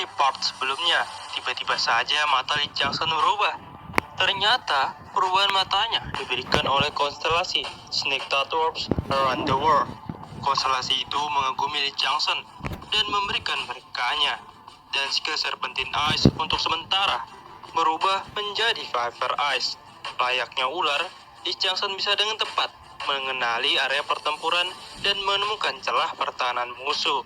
Di part sebelumnya, tiba-tiba saja mata Li Changsun berubah. Ternyata, perubahan matanya diberikan oleh konstelasi Snake Dwarfs Around the World. Konstelasi itu mengagumi Li Changsun dan memberikan berkahnya. Dan skill Serpentine Eyes untuk sementara berubah menjadi Viper Eyes. Layaknya ular, Li Changsun bisa dengan tepat mengenali area pertempuran dan menemukan celah pertahanan musuh.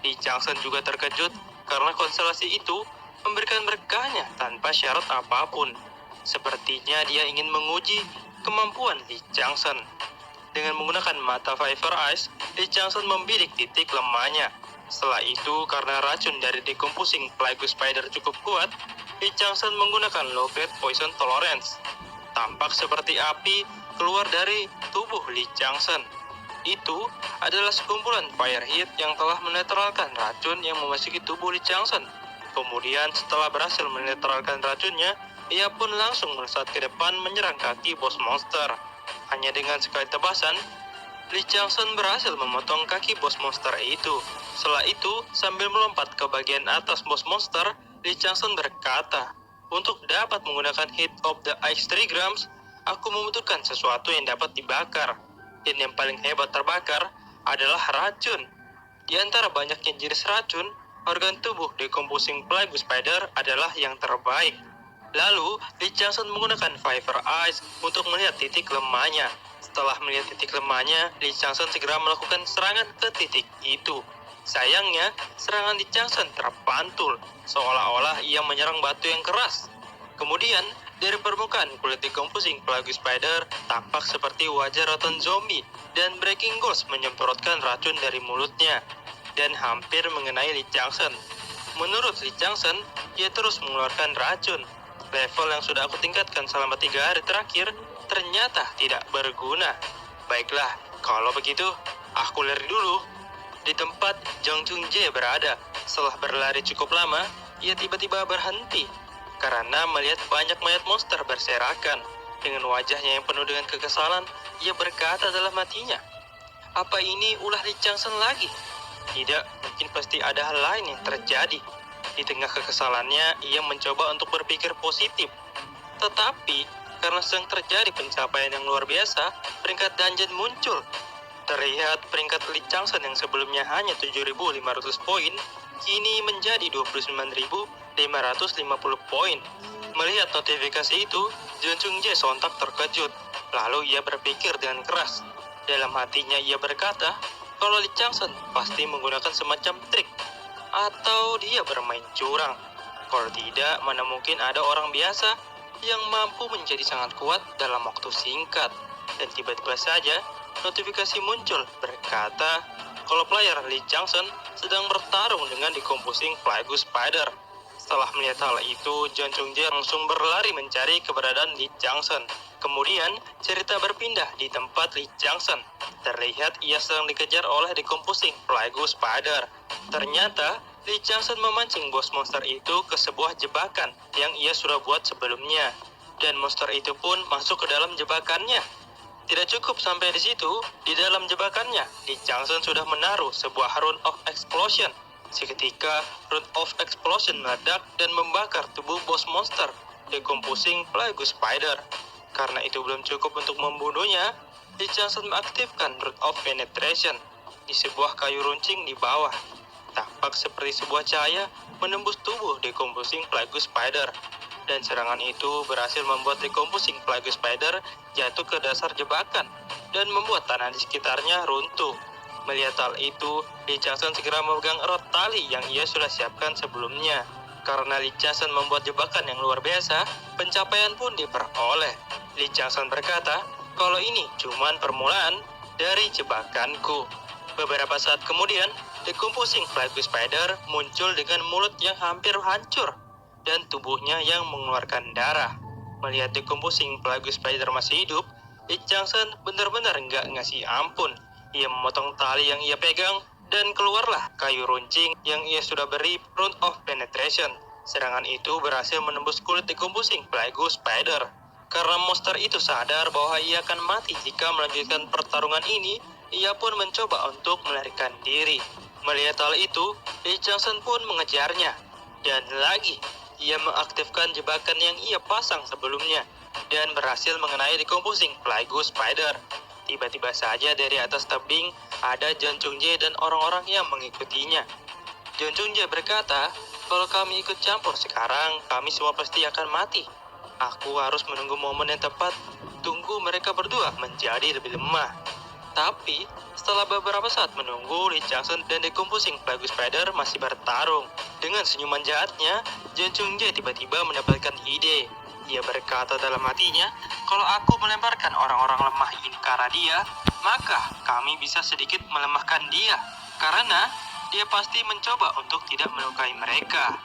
Li Changsun juga terkejut karena konstelasi itu memberikan berkahnya tanpa syarat apapun. Sepertinya dia ingin menguji kemampuan Li Changsun. Dengan menggunakan mata Viper Eyes, Li Changsun membidik titik lemahnya. Setelah itu, karena racun dari Decomposing Plague Spider cukup kuat, Li Changsun menggunakan Low Grade Poison Tolerance. Tampak seperti api keluar dari tubuh Li Changsun. Itu adalah sekumpulan fire hit yang telah menetralkan racun yang memasuki tubuh Li Changsun. Kemudian setelah berhasil menetralkan racunnya, ia pun langsung melesat ke depan menyerang kaki bos monster. Hanya dengan sekali tebasan, Li Changsun berhasil memotong kaki bos monster itu. Setelah itu, sambil melompat ke bagian atas bos monster, Li Changsun berkata, "Untuk dapat menggunakan Hit of the Ice Trigrams, aku membutuhkan sesuatu yang dapat dibakar. Dan yang paling hebat terbakar adalah racun. Di antara banyaknya jenis racun, organ tubuh Decomposing Plague Spider adalah yang terbaik." Lalu, Li Changsun menggunakan Viper Eyes untuk melihat titik lemahnya. Setelah melihat titik lemahnya, Li Changsun segera melakukan serangan ke titik itu. Sayangnya, serangan Li Changsun terpantul, seolah-olah ia menyerang batu yang keras. Kemudian, dari permukaan kulit Decomposing Plague Spider tampak seperti wajah rotten zombie, dan Breaking Ghost menyemprotkan racun dari mulutnya, dan hampir mengenai Li Changsun. Menurut Li Changsun, ia terus mengeluarkan racun. Level yang sudah aku tingkatkan selama 3 hari terakhir ternyata tidak berguna. Baiklah, kalau begitu, aku lari dulu. Di tempat Jang Chung Jae berada, setelah berlari cukup lama, ia tiba-tiba berhenti karena melihat banyak mayat monster berserakan. Dengan wajahnya yang penuh dengan kekesalan, ia berkata dalam hatinya, "Apa ini ulah Li Changsun lagi? Tidak, mungkin pasti ada hal lain yang terjadi." Di tengah kekesalannya, ia mencoba untuk berpikir positif. Tetapi, karena sedang terjadi pencapaian yang luar biasa, peringkat dungeon muncul. Terlihat peringkat Li Changsun yang sebelumnya hanya 7.500 poin, kini menjadi 29.550 poin. Melihat notifikasi itu, Jang Chung Jae sontak terkejut. Lalu ia berpikir dengan keras. Dalam hatinya ia berkata, kalau Li Changsun pasti menggunakan semacam trik, atau dia bermain curang. Kalau tidak, mana mungkin ada orang biasa yang mampu menjadi sangat kuat dalam waktu singkat. Dan tiba-tiba saja, notifikasi muncul berkata kalau player Li Changsun sedang bertarung dengan Decomposing Plague Spider. Setelah melihat hal itu, Jang Chung Jae langsung berlari mencari keberadaan Li Changsun. Kemudian, cerita berpindah di tempat Li Changsun. Terlihat ia sedang dikejar oleh Decomposing Plague Spider. Ternyata, Li Changsun memancing bos monster itu ke sebuah jebakan yang ia sudah buat sebelumnya. Dan monster itu pun masuk ke dalam jebakannya. Tidak cukup sampai di situ, di dalam jebakannya, Li Changsun sudah menaruh sebuah Rune of Explosion. Seketika, Rune of Explosion meledak dan membakar tubuh bos monster, Decomposing Plague Spider. Karena itu belum cukup untuk membunuhnya, Li Changsun mengaktifkan Rune of Penetration di sebuah kayu runcing di bawah. Tampak seperti sebuah cahaya menembus tubuh Decomposing Plague Spider. Dan serangan itu berhasil membuat Decomposing Plague Spider jatuh ke dasar jebakan dan membuat tanah di sekitarnya runtuh. Melihat hal itu, Li Changsun segera memegang erat tali yang ia sudah siapkan sebelumnya. Karena Li Changsun membuat jebakan yang luar biasa, pencapaian pun diperoleh. Li Changsun berkata, kalau ini cuma permulaan dari jebakanku. Beberapa saat kemudian, Decomposing Plague Spider muncul dengan mulut yang hampir hancur dan tubuhnya yang mengeluarkan darah. Melihat Decomposing Plague Spider masih hidup, Li Changsun benar-benar nggak ngasih ampun. Ia memotong tali yang ia pegang dan keluarlah kayu runcing yang ia sudah beri Rune of Penetration. Serangan itu berhasil menembus kulit Decomposing Plague Spider. Karena monster itu sadar bahwa ia akan mati jika melanjutkan pertarungan ini, ia pun mencoba untuk melarikan diri. Melihat hal itu, Li Changsun pun mengejarnya. Dan lagi, ia mengaktifkan jebakan yang ia pasang sebelumnya dan berhasil mengenai decomposing Flygo Spider. Tiba-tiba saja dari atas tebing ada John Chung Jae dan orang-orang yang mengikutinya. John Chung Jae berkata, kalau kami ikut campur sekarang, kami semua pasti akan mati. Aku harus menunggu momen yang tepat, tunggu mereka berdua menjadi lebih lemah. Tapi, setelah beberapa saat menunggu, Lee Chang-sun dan Decomposing Flygo Spider masih bertarung. Dengan senyuman jahatnya, John Chung Jae tiba-tiba mendapatkan ide. Dia berkata dalam hatinya, kalau aku melemparkan orang-orang lemah ini ke arah dia, maka kami bisa sedikit melemahkan dia. Karena dia pasti mencoba untuk tidak melukai mereka.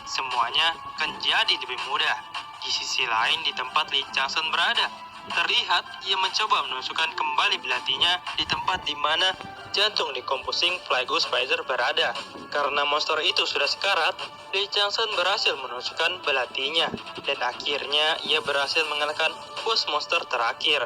Semuanya akan jadi lebih mudah. Di sisi lain, di tempat Lee Chang-sun berada, terlihat ia mencoba menusukkan kembali belatinya di tempat di mana jantung Decomposing Flygo Spider berada. Karena monster itu sudah sekarat, Lee Chang-sun berhasil menusukkan belatinya, dan akhirnya ia berhasil mengalahkan bos monster terakhir.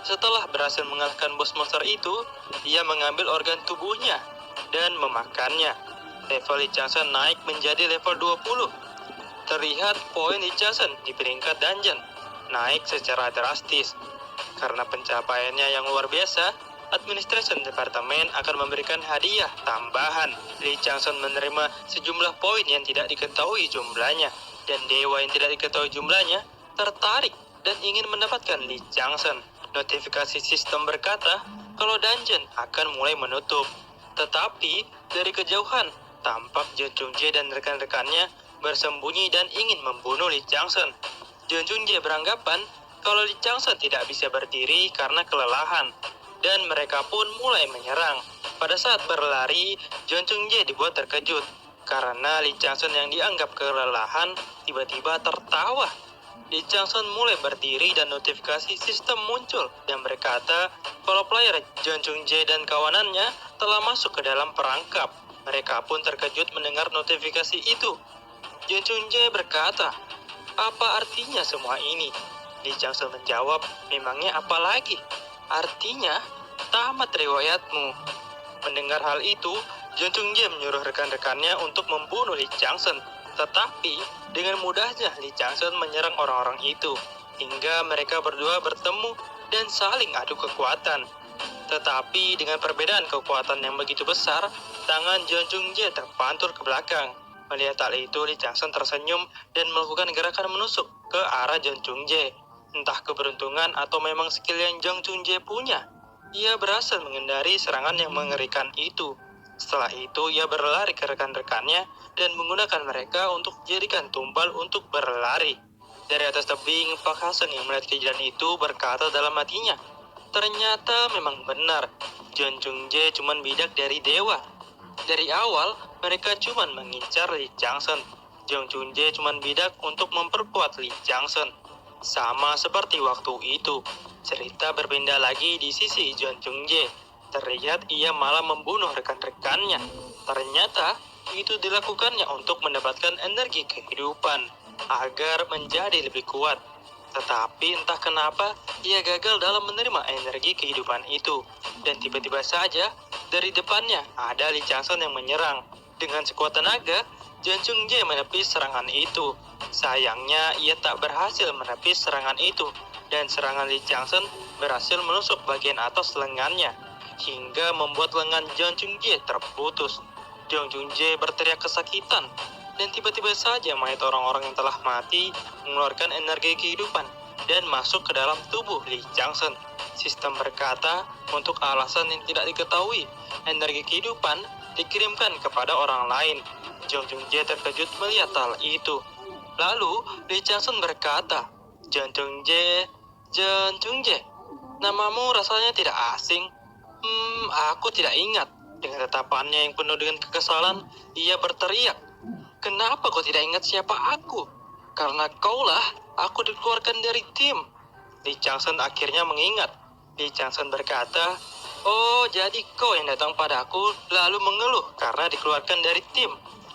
Setelah berhasil mengalahkan bos monster itu, ia mengambil organ tubuhnya dan memakannya. Level Lee Chang-sun naik menjadi level 20. Terlihat poin Lee Chang-sun di peringkat dungeon naik secara drastis. Karena pencapaiannya yang luar biasa, Administration Departemen akan memberikan hadiah tambahan. Lee Chang-sun menerima sejumlah poin yang tidak diketahui jumlahnya, dan dewa yang tidak diketahui jumlahnya tertarik dan ingin mendapatkan Lee Chang-sun. Notifikasi sistem berkata kalau dungeon akan mulai menutup. Tetapi dari kejauhan, tampak John Chung Jae dan rekan-rekannya bersembunyi dan ingin membunuh Lee Chang-sun. John Chung Jae beranggapan kalau Lee Chang-sun tidak bisa berdiri karena kelelahan, dan mereka pun mulai menyerang. Pada saat berlari, John Chung Jae dibuat terkejut karena Lee Chang-sun yang dianggap kelelahan tiba-tiba tertawa. Lee Chang-sun mulai berdiri dan notifikasi sistem muncul dan berkata kalau player John Chung Jae dan kawanannya telah masuk ke dalam perangkap. Mereka pun terkejut mendengar notifikasi itu. John Chung Jae berkata, apa artinya semua ini? Lee Chang-sun menjawab, memangnya apa lagi? Artinya, tamat riwayatmu. Mendengar hal itu, John Chung Jae menyuruh rekan-rekannya untuk membunuh Lee Chang-sun. Tetapi, dengan mudahnya Lee Chang-sun menyerang orang-orang itu, hingga mereka berdua bertemu dan saling adu kekuatan. Tetapi dengan perbedaan kekuatan yang begitu besar, tangan John Chung Jae terpantul ke belakang. Melihat hal itu, Lee Chang-sun tersenyum dan melakukan gerakan menusuk ke arah John Chung Jae. Entah keberuntungan atau memang skill yang John Chung Jae punya, ia berhasil menghindari serangan yang mengerikan itu. Setelah itu, ia berlari ke rekan-rekannya dan menggunakan mereka untuk dijadikan tumpal untuk berlari. Dari atas tebing, Pak Hasan yang melihat kejadian itu berkata dalam hatinya, ternyata memang benar, John Chung Jae cuma bidak dari dewa. Dari awal, mereka cuma mengincar Lee Chang-sun. John Chung Jae cuma bidak untuk memperkuat Lee Chang-sun. Sama seperti waktu itu, cerita berbeda lagi di sisi John Chung Jae. Terlihat ia malah membunuh rekan-rekannya. Ternyata itu dilakukannya untuk mendapatkan energi kehidupan agar menjadi lebih kuat. Tetapi entah kenapa ia gagal dalam menerima energi kehidupan itu. Dan tiba-tiba saja dari depannya ada Lee Chang-sun yang menyerang. Dengan sekuat tenaga, John Chung Jae menepis serangan itu. Sayangnya ia tak berhasil menepis serangan itu, dan serangan Lee Chang-sun berhasil menusuk bagian atas lengannya hingga membuat lengan John Chung Jae terputus. John Chung Jae berteriak kesakitan, dan tiba-tiba saja mayat orang-orang yang telah mati mengeluarkan energi kehidupan dan masuk ke dalam tubuh Lee Chang-sun. Sistem berkata, untuk alasan yang tidak diketahui, energi kehidupan dikirimkan kepada orang lain. John Chung Jae terkejut melihat hal itu. Lalu, Lee Chang-sun berkata, John Chung Jae, namamu rasanya tidak asing. Aku tidak ingat. Dengan tatapannya yang penuh dengan kekesalan, ia berteriak, kenapa kau tidak ingat siapa aku? Karena kaulah aku dikeluarkan dari tim. Lee Chang-sun akhirnya mengingat. Lee Chang-sun berkata, oh, jadi kau yang datang padaku lalu mengeluh karena dikeluarkan dari tim.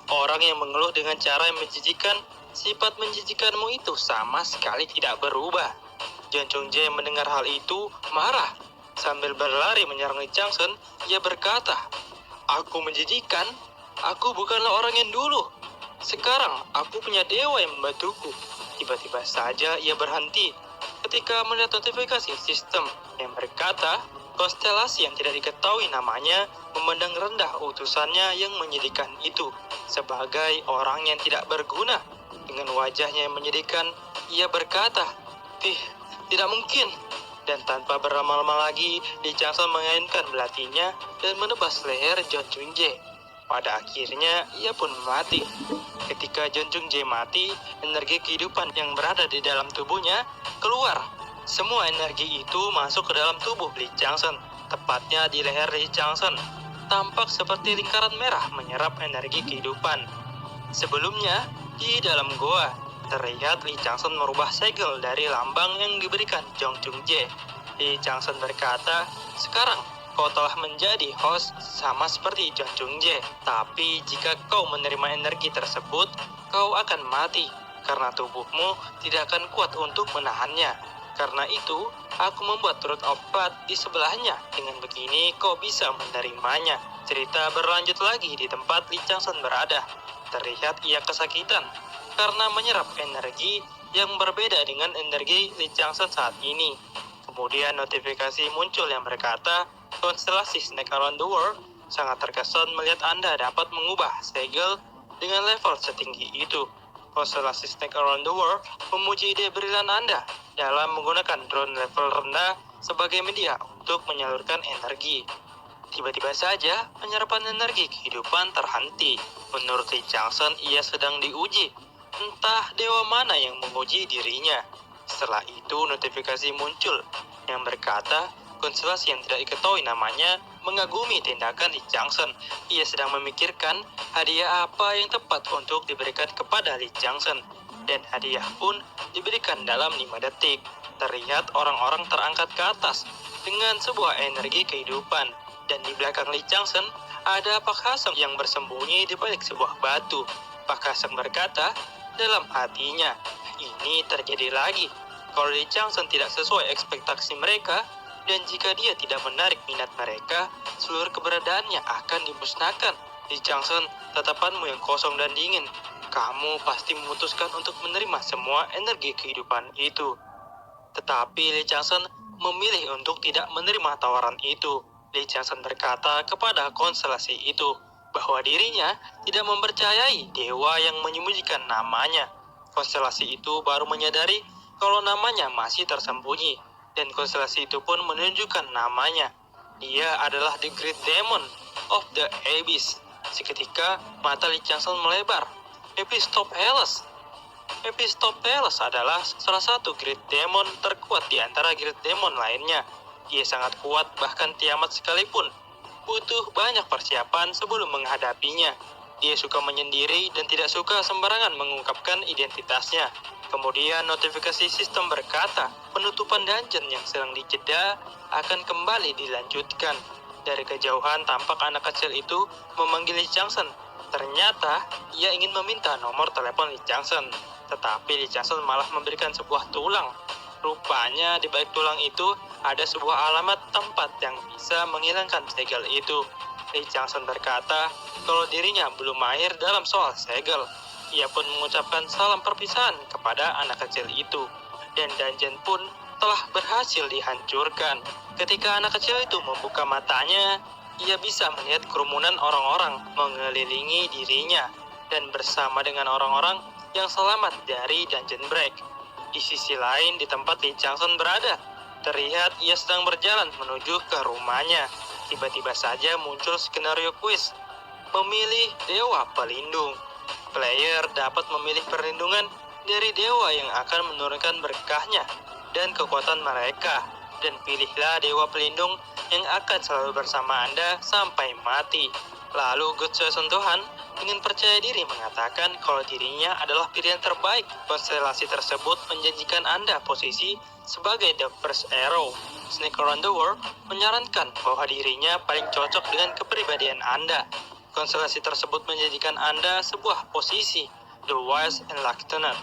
Orang yang mengeluh dengan cara yang menjijikan, sifat menjijikanmu itu sama sekali tidak berubah. John Chung Jae mendengar hal itu marah. Sambil berlari menyerang Lee Chang-sun, ia berkata, aku menjijikan? Aku bukanlah orang yang dulu. Sekarang aku punya dewa yang membantuku. Tiba-tiba saja ia berhenti ketika melihat notifikasi sistem yang berkata konstelasi yang tidak diketahui namanya memandang rendah utusannya yang menyedihkan itu sebagai orang yang tidak berguna. Dengan wajahnya yang menyedihkan, ia berkata, tidak mungkin." Dan tanpa berlama-lama lagi, Lee Changson mengaitkan belatinya dan menebas leher John Jung-jae. Pada akhirnya, ia pun mati. Ketika John Jung-jae mati, energi kehidupan yang berada di dalam tubuhnya keluar. Semua energi itu masuk ke dalam tubuh Lee Changson, tepatnya di leher Lee Changson. Tampak seperti lingkaran merah menyerap energi kehidupan. Sebelumnya, di dalam goa, terlihat Lee Changson merubah segel dari lambang yang diberikan Jong Jung-jae. Lee Changson berkata, "Sekarang kau telah menjadi host sama seperti Jong Jung-jae. Tapi jika kau menerima energi tersebut, kau akan mati karena tubuhmu tidak akan kuat untuk menahannya. Karena itu, aku membuat turut obat di sebelahnya. Dengan begini, kau bisa menerimanya." Cerita berlanjut lagi di tempat Lee Changson berada. Terlihat ia kesakitan karena menyerap energi yang berbeda dengan energi Lee Changson saat ini. Kemudian notifikasi muncul yang berkata, "Konstelasi Snake Around the World sangat terkesan melihat Anda dapat mengubah segel dengan level setinggi itu. Konstelasi Snake Around the World memuji ide brilian Anda dalam menggunakan drone level rendah sebagai media untuk menyalurkan energi." Tiba-tiba saja, penyerapan energi kehidupan terhenti. Menurut Lee Changson, ia sedang diuji. Entah dewa mana yang menguji dirinya. Setelah itu, notifikasi muncul yang berkata, konstelasi yang tidak diketahui namanya mengagumi tindakan Lee Changson. Ia sedang memikirkan hadiah apa yang tepat untuk diberikan kepada Lee Changson. Dan hadiah pun diberikan dalam 5 detik. Terlihat orang-orang terangkat ke atas dengan sebuah energi kehidupan. Dan di belakang Lee Changson ada Pak Hasem yang bersembunyi di balik sebuah batu. Pak Hasem berkata dalam hatinya, "Ini terjadi lagi. Kalau Lee Changson tidak sesuai ekspektasi mereka, dan jika dia tidak menarik minat mereka, seluruh keberadaannya akan dimusnahkan. Lee Changson, tatapanmu yang kosong dan dingin. Kamu pasti memutuskan untuk menerima semua energi kehidupan itu." Tetapi Lee Changson memilih untuk tidak menerima tawaran itu. Lee Changson berkata kepada konstelasi itu bahwa dirinya tidak mempercayai dewa yang menyembunyikan namanya. Konstelasi itu baru menyadari kalau namanya masih tersembunyi, dan konstelasi itu pun menunjukkan namanya. Dia adalah The Great Demon of the Abyss. Seketika mata Lee Changson melebar. Mephistopheles. Mephistopheles adalah salah satu Great Demon terkuat di antara Great Demon lainnya. Dia sangat kuat, bahkan Tiamat sekalipun butuh banyak persiapan sebelum menghadapinya. Dia suka menyendiri dan tidak suka sembarangan mengungkapkan identitasnya. Kemudian notifikasi sistem berkata, penutupan dungeon yang sedang dijeda akan kembali dilanjutkan. Dari kejauhan tampak anak kecil itu memanggil Lee Changson. Ternyata ia ingin meminta nomor telepon Lee Changson. Tetapi Lee Changson malah memberikan sebuah tulang. Rupanya di balik tulang itu ada sebuah alamat tempat yang bisa menghilangkan segel itu. Lee Changson berkata kalau dirinya belum mahir dalam soal segel. Ia pun mengucapkan salam perpisahan kepada anak kecil itu. Dan dungeon pun telah berhasil dihancurkan. Ketika anak kecil itu membuka matanya, ia bisa melihat kerumunan orang-orang mengelilingi dirinya dan bersama dengan orang-orang yang selamat dari dungeon break. Di sisi lain, di tempat Lee Changson berada, terlihat ia sedang berjalan menuju ke rumahnya. Tiba-tiba saja muncul skenario kuis. Memilih dewa pelindung. Player dapat memilih perlindungan dari dewa yang akan menurunkan berkahnya dan kekuatan mereka. Dan pilihlah dewa pelindung yang akan selalu bersama Anda sampai mati. Lalu God Season Tuhan dengan percaya diri mengatakan kalau dirinya adalah pilihan terbaik. Konstelasi tersebut menjanjikan Anda posisi sebagai The First Arrow. Snake Around the World menyarankan bahwa dirinya paling cocok dengan kepribadian Anda. Konstelasi tersebut menjanjikan Anda sebuah posisi The Wise Enlightened.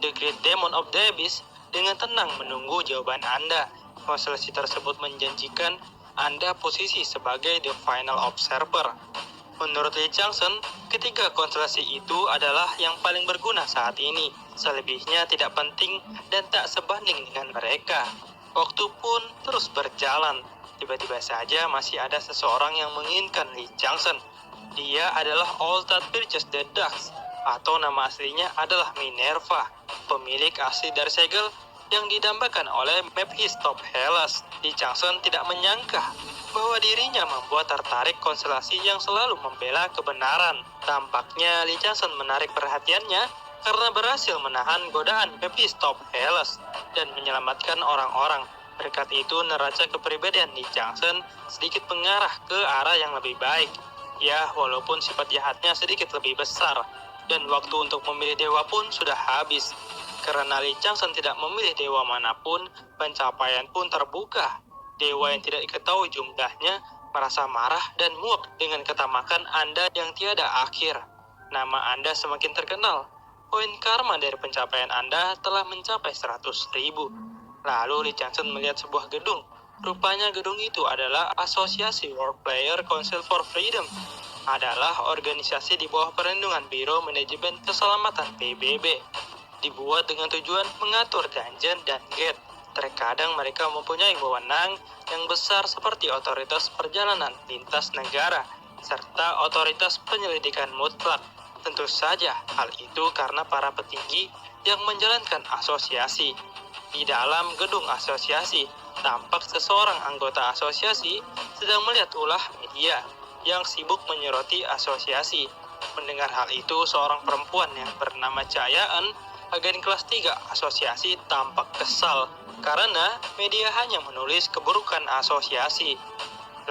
The Great Demon of the Abyss dengan tenang menunggu jawaban Anda. Konstelasi tersebut menjanjikan Anda posisi sebagai The Final Observer. Menurut Lee Changsun, ketiga konstelasi itu adalah yang paling berguna saat ini. Selebihnya tidak penting dan tak sebanding dengan mereka. Waktu pun terus berjalan. Tiba-tiba saja masih ada seseorang yang menginginkan Lee Changsun. Dia adalah Altad Purchase the Ducks, atau nama aslinya adalah Minerva, pemilik asli dari segel yang didambakan oleh Mephistopheles. Lee Changsun tidak menyangka bahwa dirinya membuat tertarik konstelasi yang selalu membela kebenaran. Tampaknya Lee Changsun menarik perhatiannya karena berhasil menahan godaan Mephistopheles dan menyelamatkan orang-orang. Berkat itu, neraca kepribadian Lee Changsun sedikit mengarah ke arah yang lebih baik. Ya, walaupun sifat jahatnya sedikit lebih besar, dan waktu untuk memilih dewa pun sudah habis. Karena Lee Changsun tidak memilih dewa manapun, pencapaian pun terbuka. Dewa yang tidak diketahui jumlahnya merasa marah dan muak dengan ketamakan Anda yang tiada akhir. Nama Anda semakin terkenal. Poin karma dari pencapaian Anda telah mencapai 100.000. Lalu Lee Changsun melihat sebuah gedung. Rupanya gedung itu adalah Asosiasi World Player Council for Freedom. Adalah organisasi di bawah perlindungan Biro Manajemen Keselamatan PBB. Dibuat dengan tujuan mengatur dungeon dan gate. Terkadang mereka mempunyai wewenang yang besar seperti otoritas perjalanan lintas negara, serta otoritas penyelidikan mutlak. Tentu saja hal itu karena para petinggi yang menjalankan asosiasi. Di dalam gedung asosiasi, tampak seseorang anggota asosiasi sedang melihat ulah media yang sibuk menyoroti asosiasi. Mendengar hal itu, seorang perempuan yang bernama Cahayaan, agen kelas 3 asosiasi, tampak kesal karena media hanya menulis keburukan asosiasi.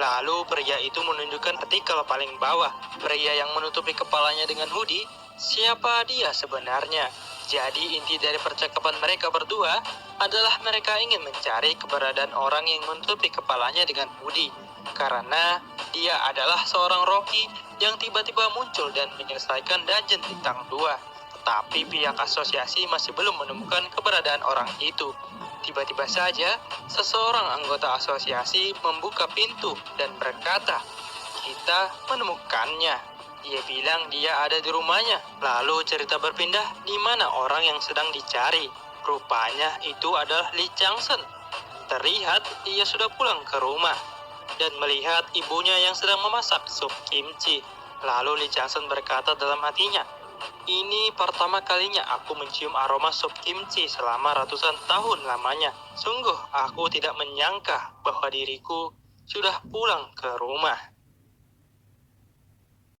Lalu pria itu menunjukkan artikel paling bawah. Pria yang menutupi kepalanya dengan hoodie, siapa dia sebenarnya? Jadi inti dari percakapan mereka berdua adalah mereka ingin mencari keberadaan orang yang menutupi kepalanya dengan hoodie. Karena dia adalah seorang Rocky yang tiba-tiba muncul dan menyelesaikan dungeon bintang 2. Tetapi pihak asosiasi masih belum menemukan keberadaan orang itu. Tiba-tiba saja, seseorang anggota asosiasi membuka pintu dan berkata, "Kita menemukannya." Dia bilang dia ada di rumahnya. Lalu cerita berpindah di mana orang yang sedang dicari. Rupanya itu adalah Lee Changsun. Terlihat ia sudah pulang ke rumah dan melihat ibunya yang sedang memasak sup kimchi. Lalu Lee Changsun berkata dalam hatinya, "Ini pertama kalinya aku mencium aroma sup kimchi selama ratusan tahun lamanya. Sungguh aku tidak menyangka bahwa diriku sudah pulang ke rumah."